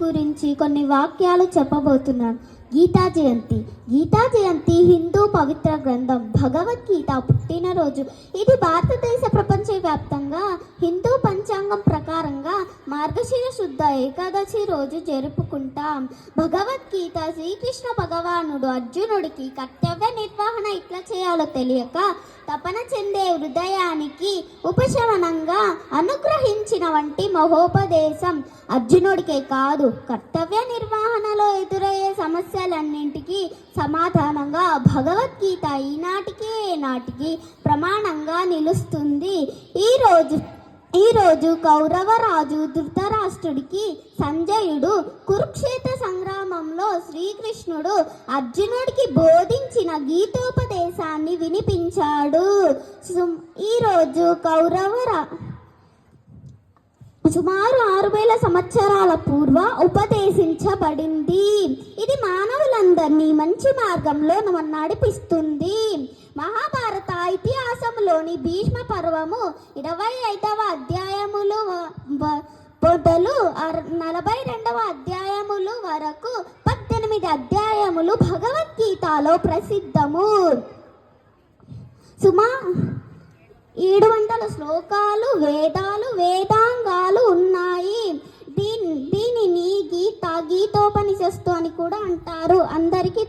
గురించి కొన్ని వాక్యాలు చెప్పబోతున్నాను. గీతా జయంతి హిందూ పవిత్ర గ్రంథం భగవద్గీత పుట్టినరోజు. ఇది భారతదేశ ప్రపంచవ్యాప్తంగా హిందూ పంచాంగం ప్రకారంగా మార్గశిర శుద్ధ ఏకాదశి రోజు జరుపుకుంటాం. భగవద్గీత శ్రీకృష్ణ భగవానుడు అర్జునుడికి కర్తవ్య నిర్వహణ ఎట్లా చేయాలో తెలియక తపన చెందే హృదయానికి ఉపశమనంగా అనుగ్రహించిన వంటి మహోపదేశం. అర్జునుడికే కాదు, కర్తవ్య నిర్వహణలో ఎదురయ్యే సమస్యలన్నింటికీ సమాధానంగా భగవద్గీత ఈనాటికి ప్రమాణంగా నిలుస్తుంది. ఈరోజు కౌరవరాజు ధృతరాష్ట్రుడికి సంజయుడు కురుక్షేత్ర సంగ్రామంలో శ్రీకృష్ణుడు అర్జునుడికి బోధించిన గీతోపదేశాన్ని వినిపించాడు. ఈరోజు సుమారు 6000 సంవత్సరాల పూర్వ ఉపదేశించబడింది. ఇది మానవులందరినీ మంచి మార్గంలో నడిపిస్తుంది. మహాభారత ఇతిహాసంలోని భీష్మ పర్వము 25వ అధ్యాయములు మొదలు 42వ అధ్యాయములు వరకు 18 అధ్యాయములు భగవద్గీతలో ప్రసిద్ధము. 700 శ్లోకాలు, వేదాంగాలు ఉన్నాయి. దీనిని గీతోపనిషత్తు అని కూడా అంటారు. అందరికీ